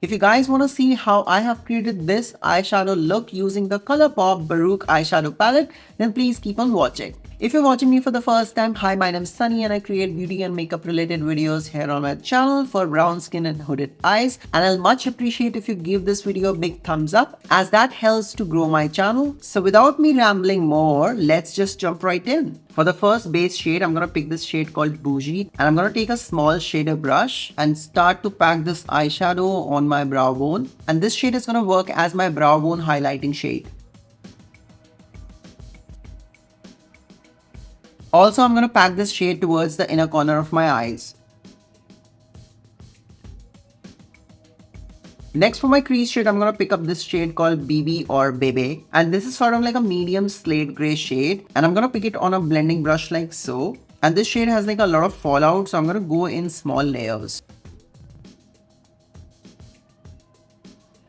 If you guys want to see how I have created this eyeshadow look using the ColourPop Baroque Eyeshadow Palette, then please keep on watching. If you're watching me for the first time, hi, my name is Sunny and I create beauty and makeup related videos here on my channel for brown skin and hooded eyes, and I'll much appreciate if you give this video a big thumbs up as that helps to grow my channel. So without me rambling more, let's just jump right in. For the first base shade, I'm going to pick this shade called Bougie, and I'm going to take a small shader brush and start to pack this eyeshadow on my brow bone, and this shade is going to work as my brow bone highlighting shade. Also, I'm going to pack this shade towards the inner corner of my eyes. Next, for my crease shade, I'm going to pick up this shade called BB or Bebe, and this is sort of like a medium slate gray shade, and I'm going to pick it on a blending brush like so. And this shade has like a lot of fallout, so I'm going to go in small layers.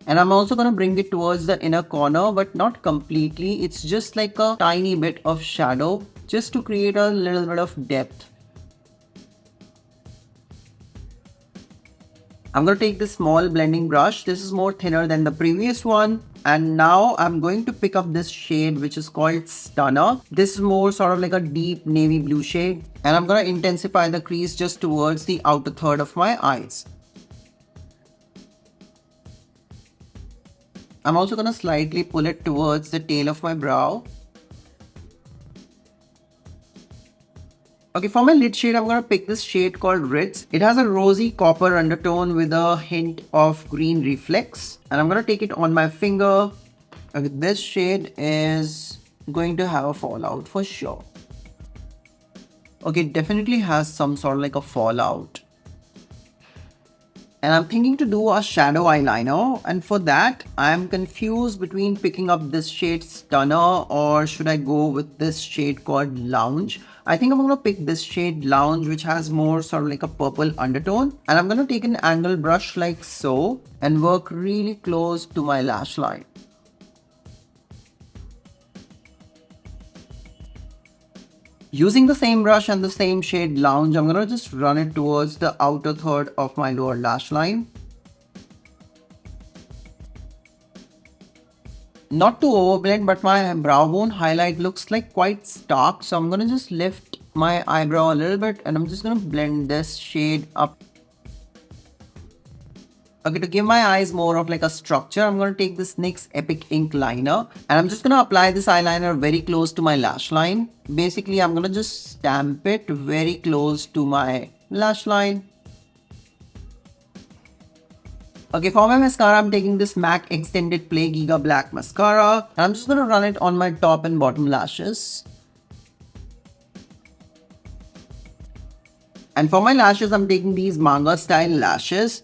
And I'm also going to bring it towards the inner corner, but not completely. It's just like a tiny bit of shadow, just to create a little bit of depth. I'm going to take this small blending brush. This is more thinner than the previous one. And now I'm going to pick up this shade which is called Stunner. This is more sort of like a deep navy blue shade. And I'm going to intensify the crease just towards the outer third of my eyes. I'm also going to slightly pull it towards the tail of my brow. Okay, for my lid shade, I'm going to pick this shade called Ritz. It has a rosy copper undertone with a hint of green reflex. And I'm going to take it on my finger. Okay, this shade is going to have a fallout for sure. Okay, it definitely has some sort of like a fallout. And I'm thinking to do a shadow eyeliner, and for that I'm confused between picking up this shade Stunner or should I go with this shade called Lounge. I think I'm going to pick this shade Lounge, which has more sort of like a purple undertone, and I'm going to take an angle brush like so and work really close to my lash line. Using the same brush and the same shade Lounge, I'm going to just run it towards the outer third of my lower lash line. Not to overblend, but my brow bone highlight looks like quite stark, so I'm going to just lift my eyebrow a little bit and I'm just going to blend this shade up. Okay, to give my eyes more of like a structure, I'm going to take this NYX Epic Ink liner and I'm just going to apply this eyeliner very close to my lash line. Basically, I'm going to just stamp it very close to my lash line. Okay, for my mascara, I'm taking this MAC Extended Play Giga Black Mascara and I'm just going to run it on my top and bottom lashes. And for my lashes, I'm taking these manga style lashes.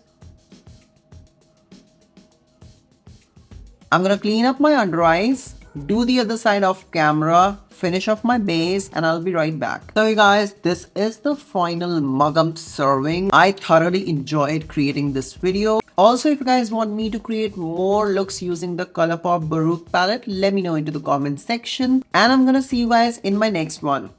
I'm going to clean up my under eyes, do the other side off camera, finish off my base, and I'll be right back. So you guys, this is the final mug serving. I thoroughly enjoyed creating this video. Also, if you guys want me to create more looks using the ColourPop Baroque palette, let me know into the comment section. And I'm going to see you guys in my next one.